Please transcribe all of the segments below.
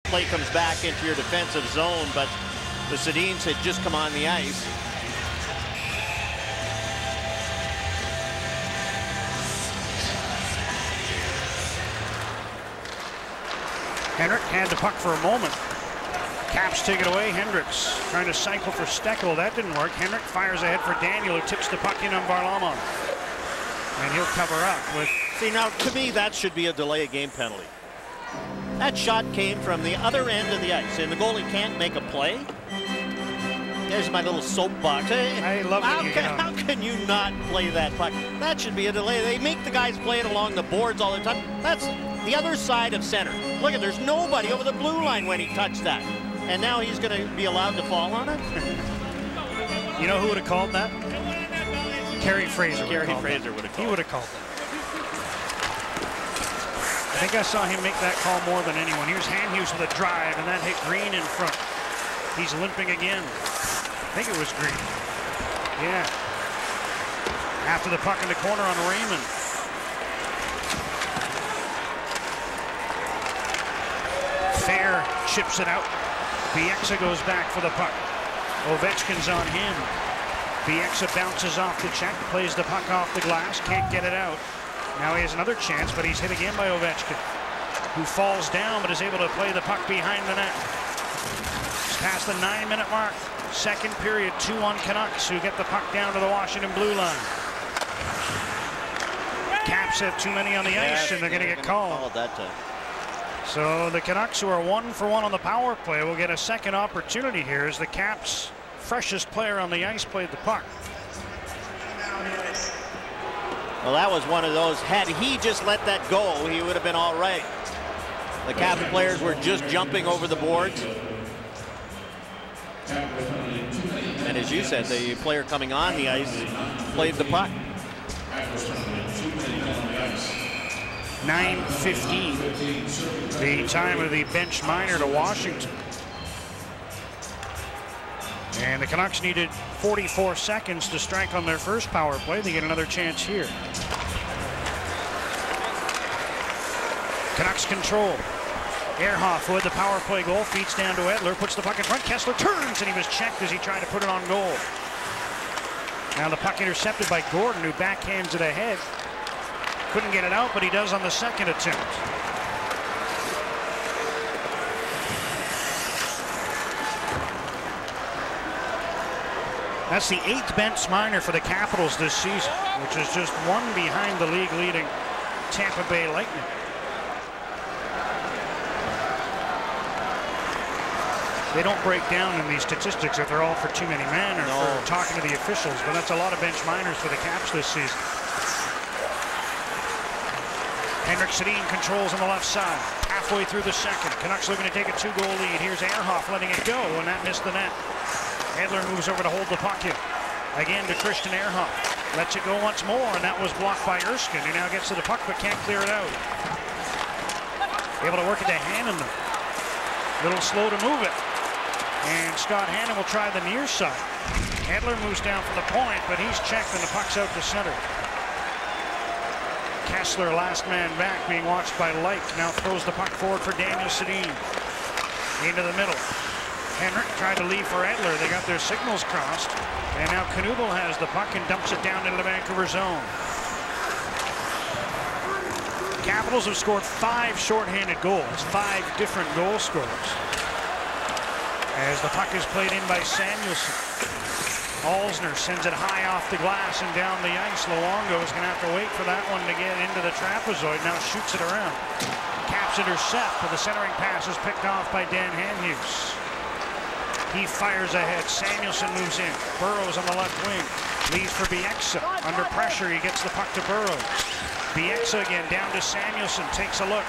Play comes back into your defensive zone, but the Sedins had just come on the ice. Henrik had the puck for a moment. Caps take it away. Hendricks trying to cycle for Steckel. That didn't work. Henrik fires ahead for Daniel, who tips the puck in on Varlamov. And he'll cover up with... See, now, to me, that should be a delay of game penalty. That shot came from the other end of the ice, and the goalie can't make a play. There's my little soapbox. I love it. How can you not play that puck? That should be a delay. They make the guys play it along the boards all the time. That's the other side of center. Look at, there's nobody over the blue line when he touched that. And now he's going to be allowed to fall on it? You know who would have called that? Kerry Fraser. Kerry Fraser would have called it. He would have called it. I think I saw him make that call more than anyone. Here's Hanhus with a drive, and that hit Green in front. He's limping again. I think it was Green. Yeah. After the puck in the corner on Raymond. Fair chips it out. Bieksa goes back for the puck. Ovechkin's on him. Bieksa bounces off the check, plays the puck off the glass, can't get it out. Now he has another chance, but he's hit again by Ovechkin, who falls down but is able to play the puck behind the net. It's past the 9-minute mark. Second period, 2-1 Canucks, who get the puck down to the Washington blue line. Caps have too many on the ice, and they're going to get called. That time. So the Canucks, who are 1 for 1 on the power play, will get a second opportunity here as the Caps' freshest player on the ice played the puck. Well, that was one of those, had he just let that go, he would have been all right. The Caps players were just jumping over the boards. And as you said, the player coming on the ice played the puck. 9:15, the time of the bench minor to Washington. And the Canucks needed 44 seconds to strike on their first power play. They get another chance here. Canucks control. Ehrhoff, who had the power play goal, feeds down to Edler, puts the puck in front. Kessler turns, and he was checked as he tried to put it on goal. Now the puck intercepted by Gordon, who backhands it ahead. Couldn't get it out, but he does on the second attempt. That's the 8th bench minor for the Capitals this season, which is just one behind the league-leading Tampa Bay Lightning. They don't break down in these statistics if they're all for too many men or for talking to the officials, but that's a lot of bench minors for the Caps this season. Henrik Sedin controls on the left side. Halfway through the second, Canucks looking to take a 2-goal lead. Here's Ehrhoff letting it go, and that missed the net. Edler moves over to hold the puck in. Again to Christian Ehrhoff. Lets it go once more, and that was blocked by Erskine, who now gets to the puck but can't clear it out. Able to work it to Hannon. Little slow to move it. And Scott Hannon will try the near side. Edler moves down for the point, but he's checked, and the puck's out to center. Kessler, last man back, being watched by Light. Now throws the puck forward for Daniel Sedin. Into the middle. Henrik tried to leave for Edler. They got their signals crossed. And now Knuble has the puck and dumps it down into the Vancouver zone. Capitals have scored 5 shorthanded goals. 5 different goal scorers. As the puck is played in by Samuelsson. Alsner sends it high off the glass and down the ice. Luongo is going to have to wait for that one to get into the trapezoid. Now shoots it around. Caps intercept, but the centering pass is picked off by Dan Hanhus. He fires ahead. Samuelsson moves in. Burrows on the left wing. Leaves for Bieksa. Under pressure, he gets the puck to Burrows. Bieksa again down to Samuelsson. Takes a look.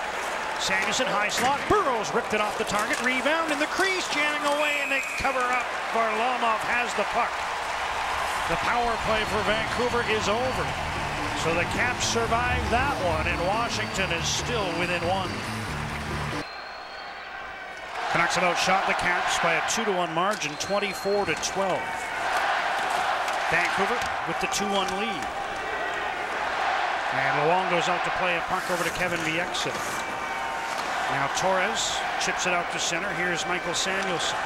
Samuelsson, high slot. Burrows ripped it off the target. Rebound in the crease, jamming away, and they cover up. Varlamov has the puck. The power play for Vancouver is over. So the Caps survive that one, and Washington is still within 1. Canucks have outshot the Caps by a 2-1 margin, 24-12. Vancouver with the 2-1 lead. And Luongo's out to play a puck over to Kevin Bieksa. Now Torres chips it out to center. Here's Michael Samuelsson.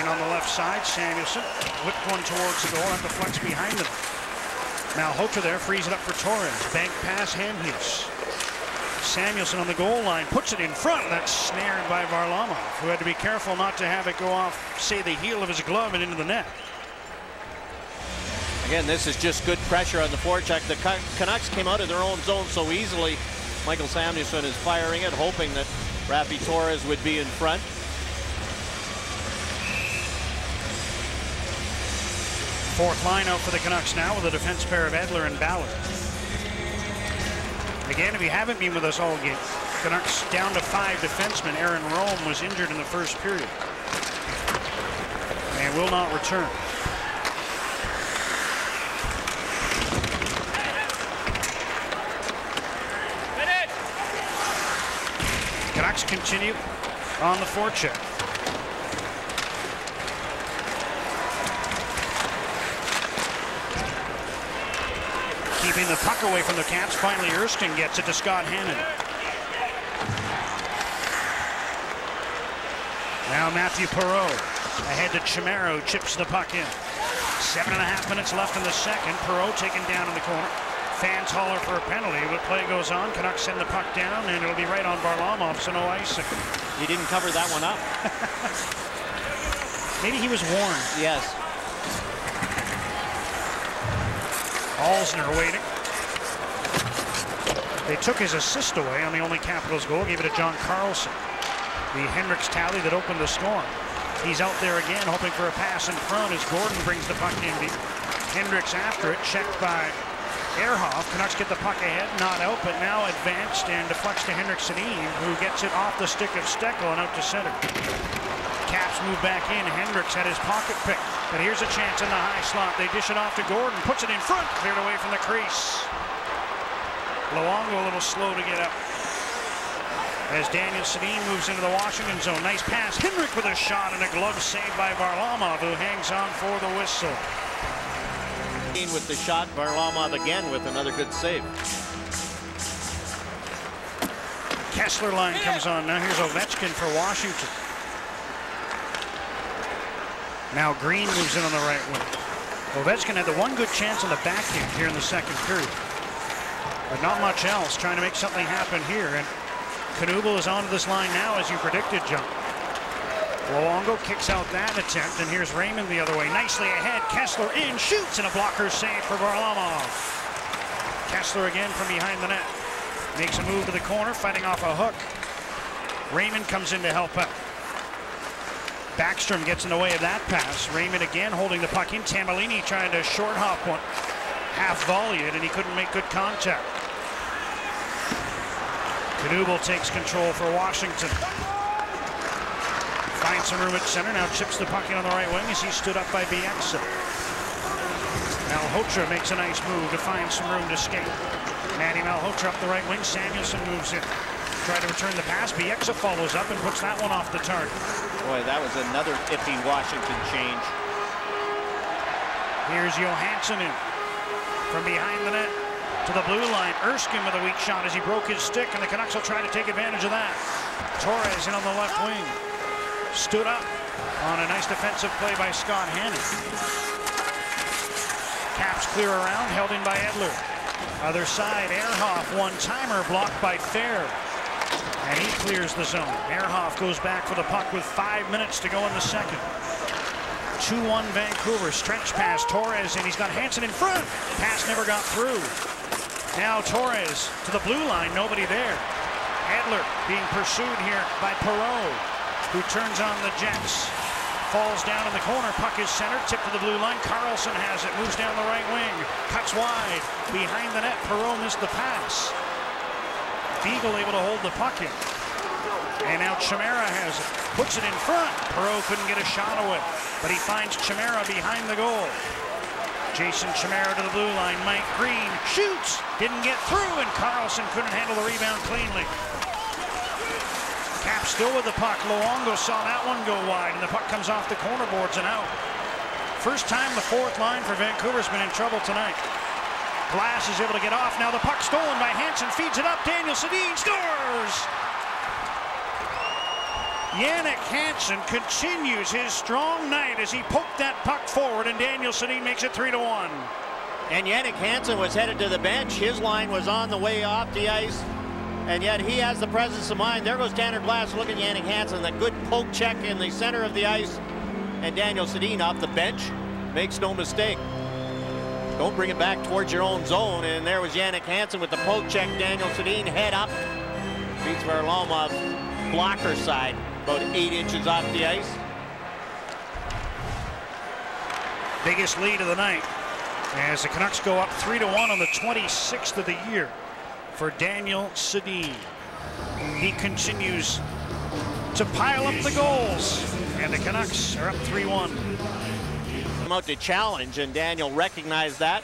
In on the left side, Samuelsson whipped one towards the goal, and deflects behind him. Malhotra there frees it up for Torres. Bank pass, Hamhuis. Samuelsson on the goal line, puts it in front. That's snared by Varlamov, who had to be careful not to have it go off, say, the heel of his glove and into the net. Again, this is just good pressure on the forecheck. The Canucks came out of their own zone so easily. Michael Samuelsson is firing it, hoping that Raffi Torres would be in front. Fourth line out for the Canucks now with a defense pair of Edler and Ballard. Again, if you haven't been with us all game, Canucks down to 5 defensemen. Aaron Rome was injured in the first period and will not return. Canucks continue on the forecheck. Keeping the puck away from the Caps. Finally, Erskine gets it to Scott Hannon. Now Matthew Perreault ahead to Chimero, chips the puck in. 7.5 minutes left in the second. Perreault taken down in the corner. Fans holler for a penalty, but play goes on. Canucks send the puck down, and it'll be right on Varlamov, so no icing. He didn't cover that one up. Maybe he was warned. Yes. Alzner waiting. They took his assist away on the only Capitals goal, gave it to John Carlson. The Hendricks tally that opened the score. He's out there again, hoping for a pass in front as Gordon brings the puck in deep. Hendricks after it, checked by Ehrhoff. Canucks get the puck ahead, not out, but now advanced and deflects to Henrik-Sedin, who gets it off the stick of Steckel and out to center. Caps move back in. Hendricks had his pocket pick, but here's a chance in the high slot. They dish it off to Gordon, puts it in front, cleared away from the crease. Luongo a little slow to get up as Daniel Sedin moves into the Washington zone. Nice pass. Henrik with a shot and a glove save by Varlamov, who hangs on for the whistle. With the shot, Varlamov again with another good save. Kessler line comes on. Now here's Ovechkin for Washington. Now Green moves in on the right wing. Ovechkin had the one good chance on the backhand here in the second period, but not much else. Trying to make something happen here, and Knuble is onto this line now, as you predicted, John. Luongo kicks out that attempt, and here's Raymond the other way. Nicely ahead, Kessler in, shoots, and a blocker save for Varlamov. Kessler again from behind the net. Makes a move to the corner, fighting off a hook. Raymond comes in to help out. Backstrom gets in the way of that pass. Raymond again holding the puck in. Tamalini trying to short hop one. Half volley it, and he couldn't make good contact. Knuble takes control for Washington. Finds some room at center. Now chips the puck in on the right wing as he stood up by Bieksa. Malhotra makes a nice move to find some room to skate. Manny Malhotra up the right wing. Samuelsson moves in. Tried to return the pass. Bieksa follows up and puts that one off the target. Boy, that was another iffy Washington change. Here's Johansson in from behind the net to the blue line. Erskine with a weak shot as he broke his stick, and the Canucks will try to take advantage of that. Torres in on the left wing. Stood up on a nice defensive play by Scott Hannon. Caps clear around, held in by Edler. Other side, Ehrhoff, one-timer blocked by Fair. And he clears the zone. Ehrhoff goes back for the puck with 5 minutes to go in the second. 2-1 Vancouver. Stretch pass, Torres, and he's got Hanson in front. Pass never got through. Now Torres to the blue line, nobody there. Edler being pursued here by Perreault, who turns on the Jets. Falls down in the corner, puck is centered, tip to the blue line. Carlson has it, moves down the right wing, cuts wide, behind the net. Perreault missed the pass. Beagle able to hold the puck in. And now Chimera has it, puts it in front. Perreault couldn't get a shot away, but he finds Chimera behind the goal. Jason Chimera to the blue line. Mike Green shoots, didn't get through, and Carlson couldn't handle the rebound cleanly. Caps still with the puck. Luongo saw that one go wide, and the puck comes off the corner boards and out. First time the fourth line for Vancouver's been in trouble tonight. Glass is able to get off. Now the puck stolen by Hanson, feeds it up. Daniel Sedin scores! Jannik Hansen continues his strong night as he poked that puck forward, and Daniel Sedin makes it 3-1. And Jannik Hansen was headed to the bench. His line was on the way off the ice, and yet he has the presence of mind. There goes Tanner Glass. Look at Jannik Hansen, that good poke check in the center of the ice. And Daniel Sedin off the bench makes no mistake. Don't bring it back towards your own zone. And there was Jannik Hansen with the poke check. Daniel Sedin head up. Beats Varlamov blocker side, about 8 inches off the ice. Biggest lead of the night as the Canucks go up 3-1 on the 26th of the year for Daniel Sedin. He continues to pile up the goals, and the Canucks are up 3-1. Come out to challenge, and Daniel recognized that.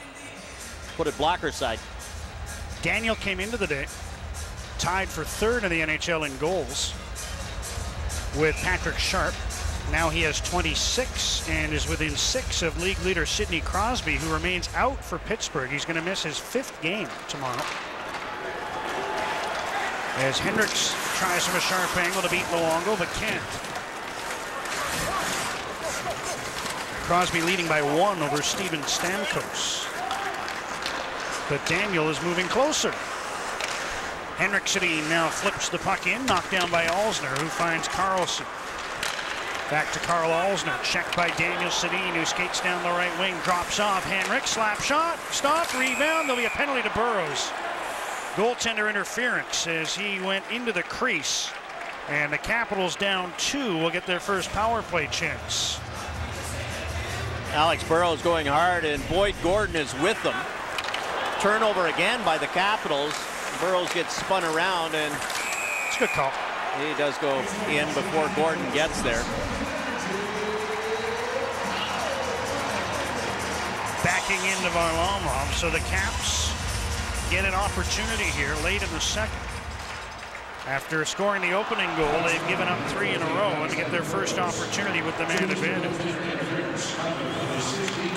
Put it blocker side. Daniel came into the day tied for third in the NHL in goals with Patrick Sharp. Now he has 26 and is within 6 of league leader Sidney Crosby, who remains out for Pittsburgh. He's going to miss his 5th game tomorrow, as Hendricks tries from a sharp angle to beat Luongo, but can't. Crosby leading by 1 over Steven Stamkos, but Daniel is moving closer. Henrik Sedin now flips the puck in, knocked down by Alzner, who finds Carlson. Back to Carl Alzner, checked by Daniel Sedin, who skates down the right wing, drops off. Henrik, slap shot, stop, rebound. There'll be a penalty to Burrows. Goaltender interference as he went into the crease, and the Capitals down 2 will get their first power play chance. Alex Burrows going hard, and Boyd Gordon is with them. Turnover again by the Capitals. Burrows gets spun around, and it's a good call. He does go in before Gordon gets there. Backing into Varlamov, so the Caps get an opportunity here late in the second. After scoring the opening goal, they've given up 3 in a row and to get their first opportunity with the man advantage.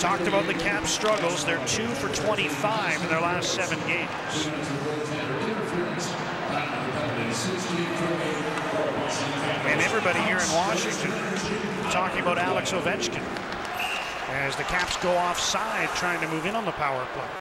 Talked about the Caps' struggles. They're 2 for 25 in their last 7 games. And everybody here in Washington talking about Alex Ovechkin as the Caps go offside, trying to move in on the power play.